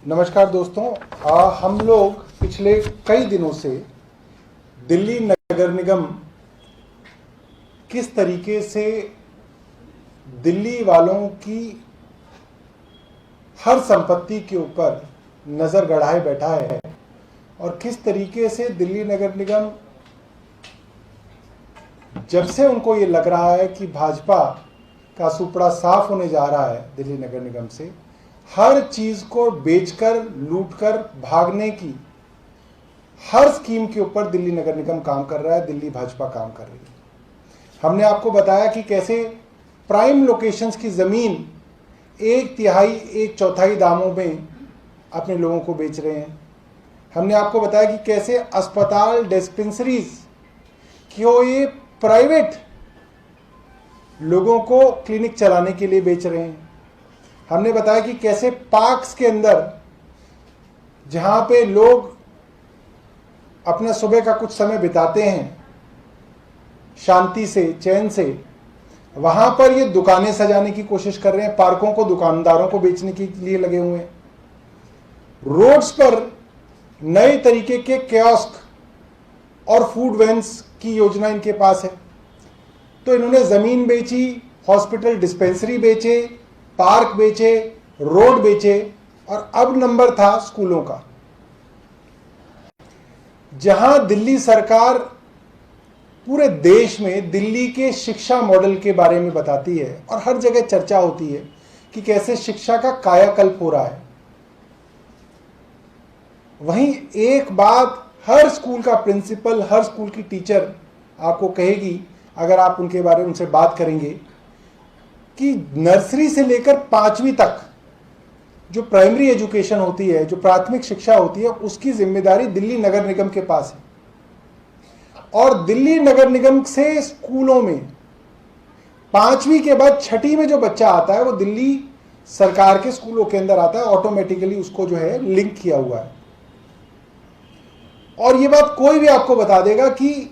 नमस्कार दोस्तों। हम लोग पिछले कई दिनों से दिल्ली नगर निगम किस तरीके से दिल्ली वालों की हर संपत्ति के ऊपर नज़र गड़ाए बैठा है और किस तरीके से दिल्ली नगर निगम, जब से उनको ये लग रहा है कि भाजपा का सुपड़ा साफ होने जा रहा है दिल्ली नगर निगम से, हर चीज़ को बेचकर लूटकर भागने की हर स्कीम के ऊपर दिल्ली नगर निगम काम कर रहा है, दिल्ली भाजपा काम कर रही है। हमने आपको बताया कि कैसे प्राइम लोकेशंस की ज़मीन 1/3 1/4 दामों में अपने लोगों को बेच रहे हैं। हमने आपको बताया कि कैसे अस्पताल, डिस्पेंसरीज क्यों ये प्राइवेट लोगों को क्लिनिक चलाने के लिए बेच रहे हैं। हमने बताया कि कैसे पार्क्स के अंदर, जहां पे लोग अपना सुबह का कुछ समय बिताते हैं शांति से, चैन से, वहां पर ये दुकानें सजाने की कोशिश कर रहे हैं, पार्कों को दुकानदारों को बेचने के लिए लगे हुए हैं। रोड्स पर नए तरीके के कियोस्क और फूड वैन्स की योजना इनके पास है। तो इन्होंने ज़मीन बेची, हॉस्पिटल, डिस्पेंसरी बेचे, पार्क बेचे, रोड बेचे और अब नंबर था स्कूलों का। जहां दिल्ली सरकार पूरे देश में दिल्ली के शिक्षा मॉडल के बारे में बताती है और हर जगह चर्चा होती है कि कैसे शिक्षा का कायाकल्प हो रहा है, वहीं एक बात हर स्कूल का प्रिंसिपल, हर स्कूल की टीचर आपको कहेगी, अगर आप उनके बारे में उनसे बात करेंगे, कि नर्सरी से लेकर 5वीं तक जो प्राइमरी एजुकेशन होती है, जो प्राथमिक शिक्षा होती है, उसकी जिम्मेदारी दिल्ली नगर निगम के पास है। और दिल्ली नगर निगम से स्कूलों में 5वीं के बाद 6ठी में जो बच्चा आता है वो दिल्ली सरकार के स्कूलों के अंदर आता है, ऑटोमेटिकली उसको जो है लिंक किया हुआ है। और ये बात कोई भी आपको बता देगा कि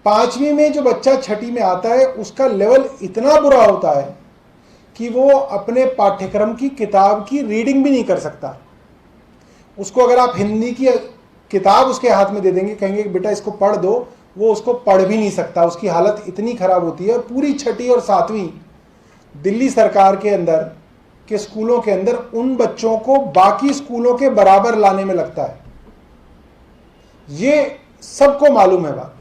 5वीं में जो बच्चा 6ठी में आता है उसका लेवल इतना बुरा होता है कि वो अपने पाठ्यक्रम की किताब की रीडिंग भी नहीं कर सकता। उसको अगर आप हिंदी की किताब उसके हाथ में दे देंगे, कहेंगे बेटा इसको पढ़ दो, वो उसको पढ़ भी नहीं सकता, उसकी हालत इतनी खराब होती है। और पूरी 6ठी और 7वीं दिल्ली सरकार के अंदर के स्कूलों के अंदर उन बच्चों को बाकी स्कूलों के बराबर लाने में लगता है। ये सबको मालूम है बात।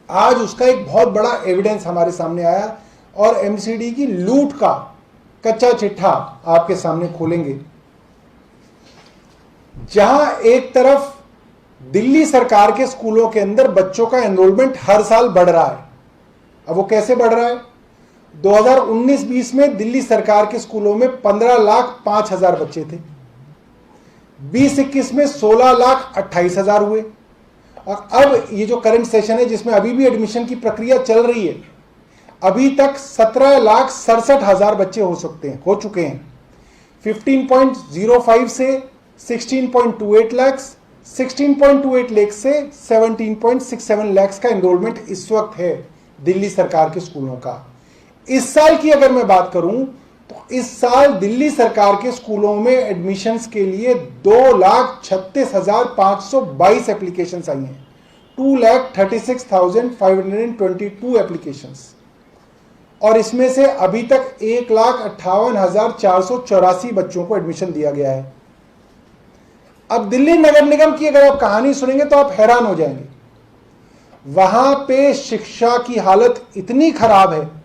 आज उसका एक बहुत बड़ा एविडेंस हमारे सामने आया और एमसीडी की लूट का कच्चा चिट्ठा आपके सामने खोलेंगे, जहां एक तरफ दिल्ली सरकार के स्कूलों के अंदर बच्चों का एनरोलमेंट हर साल बढ़ रहा है। अब वो कैसे बढ़ रहा है? 2019-20 में दिल्ली सरकार के स्कूलों में 15,05,000 बच्चे थे, 2021 में 16,28,000 हुए और अब ये जो करंट सेशन है जिसमें अभी भी एडमिशन की प्रक्रिया चल रही है, अभी तक 17,67,000 बच्चे हो चुके हैं। 15.05 से 16.28 लाख, 16.28 लाख से 17.67 लाख का एनरोलमेंट इस वक्त है दिल्ली सरकार के स्कूलों का। इस साल की अगर मैं बात करूं तो इस साल दिल्ली सरकार के स्कूलों में एडमिशन्स के लिए 2,36,522 एप्लीकेशंस आई हैं, 2,36,522 एप्लीकेशंस। और इसमें से अभी तक 1,58,484 बच्चों को एडमिशन दिया गया है। अब दिल्ली नगर निगम की अगर आप कहानी सुनेंगे तो आप हैरान हो जाएंगे। वहां पे शिक्षा की हालत इतनी खराब है,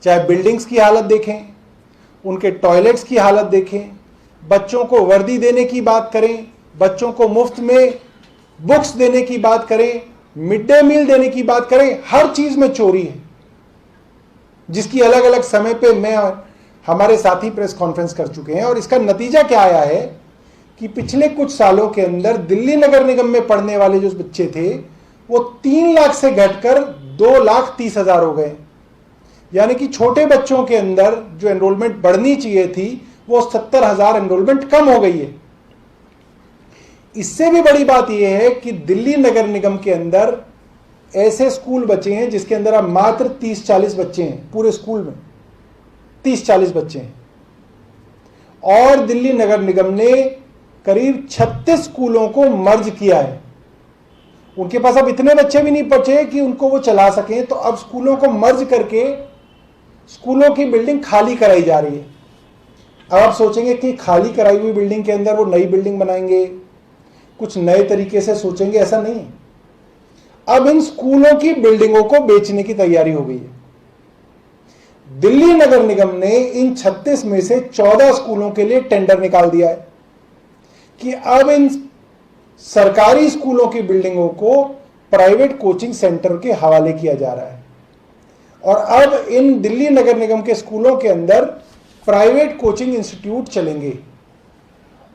चाहे बिल्डिंग्स की हालत देखें, उनके टॉयलेट्स की हालत देखें, बच्चों को वर्दी देने की बात करें, बच्चों को मुफ्त में बुक्स देने की बात करें, मिड डे मील देने की बात करें, हर चीज में चोरी है, जिसकी अलग अलग समय पे मैं और हमारे साथी प्रेस कॉन्फ्रेंस कर चुके हैं। और इसका नतीजा क्या आया है कि पिछले कुछ सालों के अंदर दिल्ली नगर निगम में पढ़ने वाले जो बच्चे थे वो 3 लाख से घटकर 2,30,000 हो गए। यानी कि छोटे बच्चों के अंदर जो एनरोलमेंट बढ़नी चाहिए थी वो 70,000 एनरोलमेंट कम हो गई है। इससे भी बड़ी बात यह है कि दिल्ली नगर निगम के अंदर ऐसे स्कूल बचे हैं जिसके अंदर अब मात्र 30-40 बच्चे हैं, पूरे स्कूल में 30-40 बच्चे हैं। और दिल्ली नगर निगम ने करीब 36 स्कूलों को मर्ज किया है। उनके पास अब इतने बच्चे भी नहीं बचे कि उनको वो चला सकें, तो अब स्कूलों को मर्ज करके स्कूलों की बिल्डिंग खाली कराई जा रही है। अब आप सोचेंगे कि खाली कराई हुई बिल्डिंग के अंदर वो नई बिल्डिंग बनाएंगे, कुछ नए तरीके से सोचेंगे, ऐसा नहीं है। अब इन स्कूलों की बिल्डिंगों को बेचने की तैयारी हो गई है। दिल्ली नगर निगम ने इन 36 में से 14 स्कूलों के लिए टेंडर निकाल दिया है कि अब इन सरकारी स्कूलों की बिल्डिंगों को प्राइवेट कोचिंग सेंटर के हवाले किया जा रहा है। और अब इन दिल्ली नगर निगम के स्कूलों के अंदर प्राइवेट कोचिंग इंस्टीट्यूट चलेंगे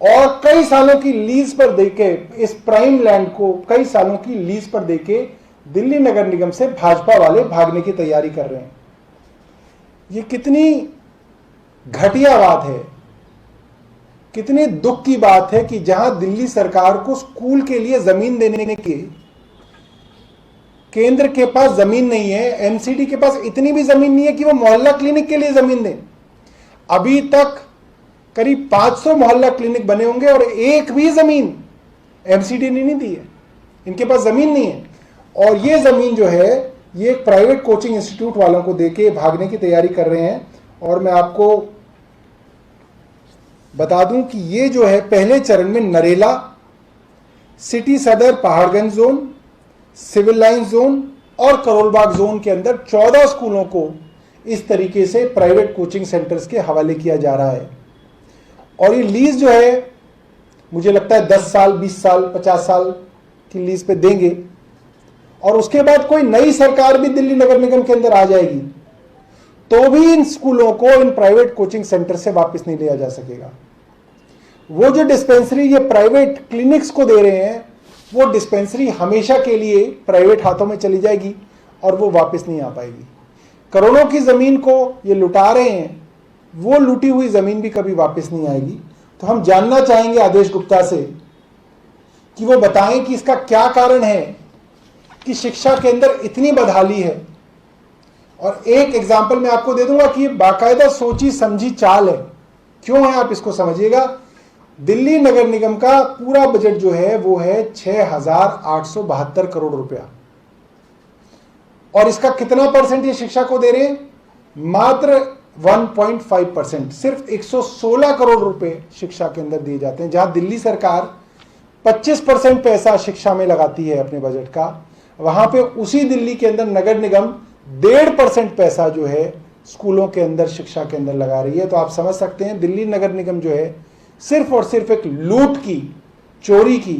और कई सालों की लीज पर देके, इस प्राइम लैंड को कई सालों की लीज पर देके दिल्ली नगर निगम से भाजपा वाले भागने की तैयारी कर रहे हैं। ये कितनी घटिया बात है, कितने दुख की बात है कि जहां दिल्ली सरकार को स्कूल के लिए जमीन देने की, केंद्र के पास जमीन नहीं है, एमसीडी के पास इतनी भी जमीन नहीं है कि वो मोहल्ला क्लिनिक के लिए जमीन दें। अभी तक करीब 500 मोहल्ला क्लिनिक बने होंगे और एक भी जमीन एमसीडी ने नहीं दी है। इनके पास जमीन नहीं है और ये जमीन जो है ये एक प्राइवेट कोचिंग इंस्टीट्यूट वालों को देके भागने की तैयारी कर रहे हैं। और मैं आपको बता दूं कि ये जो है पहले चरण में Narela, city Sadar Paharganj zone, civil line zone और करोलबाग जोन के अंदर 14 स्कूलों को इस तरीके से प्राइवेट कोचिंग सेंटर्स के हवाले किया जा रहा है। और ये लीज जो है मुझे लगता है 10 साल, 20 साल, 50 साल की लीज पे देंगे और उसके बाद कोई नई सरकार भी दिल्ली नगर निगम के अंदर आ जाएगी तो भी इन स्कूलों को इन प्राइवेट कोचिंग सेंटर से वापस नहीं लिया जा सकेगा। वो जो डिस्पेंसरी ये प्राइवेट क्लिनिक्स को दे रहे हैं वो डिस्पेंसरी हमेशा के लिए प्राइवेट हाथों में चली जाएगी और वो वापस नहीं आ पाएगी। करोड़ों की जमीन को ये लुटा रहे हैं, वो लूटी हुई जमीन भी कभी वापस नहीं आएगी। तो हम जानना चाहेंगे आदेश गुप्ता से कि वो बताएं कि इसका क्या कारण है कि शिक्षा के अंदर इतनी बदहाली है। और एक एग्जाम्पल मैं आपको दे दूंगा कि ये बाकायदा सोची समझी चाल है। क्यों है आप इसको समझिएगा। दिल्ली नगर निगम का पूरा बजट जो है वो है 6,872 करोड़ रुपया और इसका कितना परसेंट ये शिक्षा को दे रहे हैं, मात्र 1.5%। सिर्फ 116 करोड़ रुपए शिक्षा के अंदर दिए जाते हैं। जहां दिल्ली सरकार 25% पैसा शिक्षा में लगाती है अपने बजट का, वहां पे उसी दिल्ली के अंदर नगर निगम 1.5% पैसा जो है स्कूलों के अंदर शिक्षा के अंदर लगा रही है। तो आप समझ सकते हैं दिल्ली नगर निगम जो है सिर्फ और सिर्फ एक लूट की, चोरी की,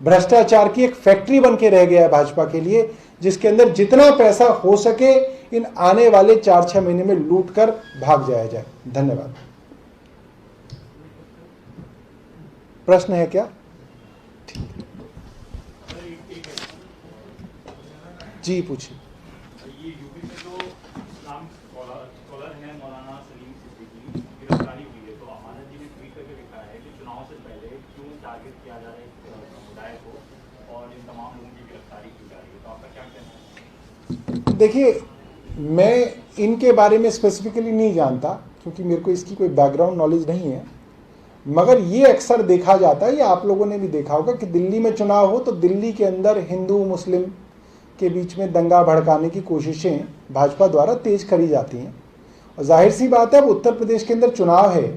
भ्रष्टाचार की एक फैक्ट्री बन के रह गया है भाजपा के लिए, जिसके अंदर जितना पैसा हो सके इन आने वाले 4-6 महीने में लूट कर भाग जाया जाए। धन्यवाद। प्रश्न है क्या? जी पूछिए। ये यूपी में जो इस्लाम स्कॉलर हैं मौलाना सलीम सिद्दीकी की गिरफ्तारी हुई है, तो अमानत जी ने ट्वीट करके लिखा है कि चुनाव से पहले क्यों टारगेट किया जा रहा है इस समुदाय को और इन तमाम लोगों की गिरफ्तारी की जा रही है, तो आपका क्या कहना है? देखिए, मैं इनके बारे में स्पेसिफिकली नहीं जानता क्योंकि मेरे को इसकी कोई बैकग्राउंड नॉलेज नहीं है, मगर ये अक्सर देखा जाता है, ये आप लोगों ने भी देखा होगा कि दिल्ली में चुनाव हो तो दिल्ली के अंदर हिंदू मुस्लिम के बीच में दंगा भड़काने की कोशिशें भाजपा द्वारा तेज करी जाती हैं। और जाहिर सी बात है, अब उत्तर प्रदेश के अंदर चुनाव है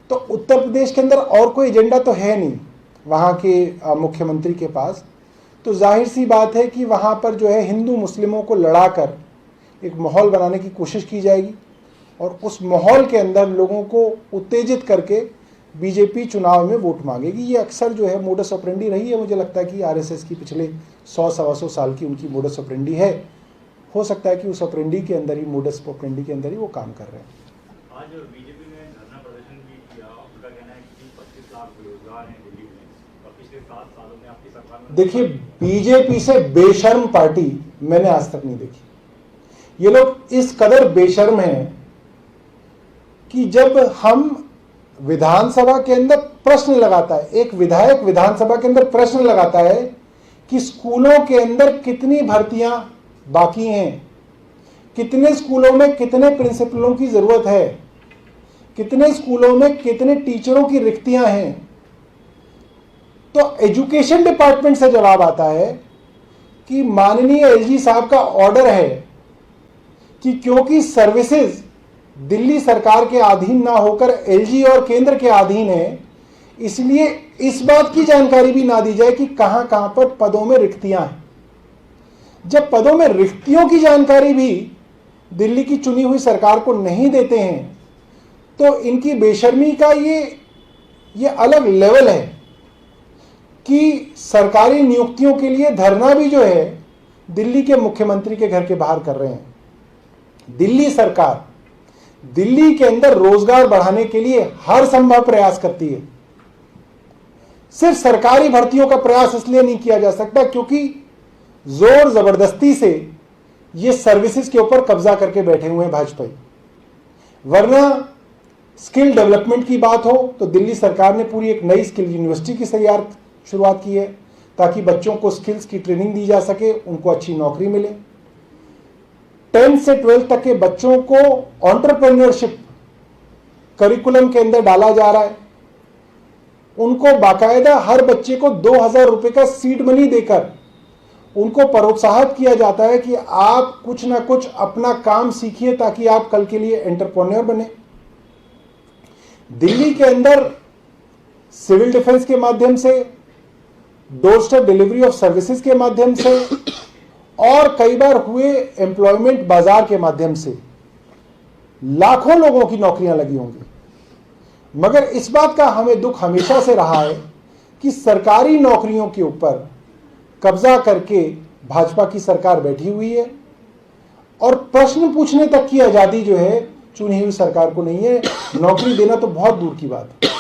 तो उत्तर प्रदेश के अंदर और कोई एजेंडा तो है नहीं वहाँ के मुख्यमंत्री के पास, तो जाहिर सी बात है कि वहाँ पर जो है हिंदू मुस्लिमों को लड़ाकर एक माहौल बनाने की कोशिश की जाएगी और उस माहौल के अंदर लोगों को उत्तेजित करके बीजेपी चुनाव में वोट मांगेगी। ये अक्सर जो है मोडस ऑपरेंडी रही है। मुझे लगता है कि आरएसएस की पिछले 100-125 साल की उनकी मोडस ऑपरेंडी है। हो सकता है कि उस ऑपरेंडी के अंदर ही, मोडस ऑपरेंडी के अंदर ही वो काम कर रहे हैं। आज बीजेपी ने धरना प्रदर्शन भी किया। उनका कहना है कि 25 लाख बेरोजगार हैं दिल्ली में और पिछले 7 सालों में आपकी सरकार में। देखिए, बीजेपी से बेशर्म पार्टी मैंने आज तक नहीं देखी। ये लोग इस कदर बेशर्म हैं कि जब हम विधानसभा के अंदर प्रश्न लगाता है, एक विधायक विधानसभा के अंदर प्रश्न लगाता है कि स्कूलों के अंदर कितनी भर्तियां बाकी हैं, कितने स्कूलों में कितने प्रिंसिपलों की जरूरत है, कितने स्कूलों में कितने टीचरों की रिक्तियां हैं, तो एजुकेशन डिपार्टमेंट से जवाब आता है कि माननीय एलजी साहब का ऑर्डर है कि क्योंकि सर्विसेज दिल्ली सरकार के अधीन ना होकर एलजी और केंद्र के अधीन है, इसलिए इस बात की जानकारी भी ना दी जाए कि कहां कहां पर पदों में रिक्तियां हैं। जब पदों में रिक्तियों की जानकारी भी दिल्ली की चुनी हुई सरकार को नहीं देते हैं, तो इनकी बेशर्मी का ये अलग लेवल है कि सरकारी नियुक्तियों के लिए धरना भी जो है दिल्ली के मुख्यमंत्री के घर के बाहर कर रहे हैं। दिल्ली सरकार दिल्ली के अंदर रोजगार बढ़ाने के लिए हर संभव प्रयास करती है। सिर्फ सरकारी भर्तियों का प्रयास इसलिए नहीं किया जा सकता क्योंकि जोर जबरदस्ती से ये सर्विसेज के ऊपर कब्जा करके बैठे हुए हैं भाजपा। वरना स्किल डेवलपमेंट की बात हो तो दिल्ली सरकार ने पूरी एक नई स्किल यूनिवर्सिटी की शुरुआत की है ताकि बच्चों को स्किल्स की ट्रेनिंग दी जा सके, उनको अच्छी नौकरी मिले। 10 से 12 तक के बच्चों को एंटरप्रेन्योरशिप करिकुलम के अंदर डाला जा रहा है। उनको बाकायदा हर बच्चे को 2000 रुपए का सीड मनी देकर उनको प्रोत्साहित किया जाता है कि आप कुछ ना कुछ अपना काम सीखिए ताकि आप कल के लिए एंटरप्रेन्योर बने। दिल्ली के अंदर सिविल डिफेंस के माध्यम से, door step delivery of services के माध्यम से और कई बार हुए एम्प्लॉयमेंट बाजार के माध्यम से लाखों लोगों की नौकरियां लगी होंगी। मगर इस बात का हमें दुख हमेशा से रहा है कि सरकारी नौकरियों के ऊपर कब्जा करके भाजपा की सरकार बैठी हुई है और प्रश्न पूछने तक की आजादी जो है चुनी हुई सरकार को नहीं है। नौकरी देना तो बहुत दूर की बात है।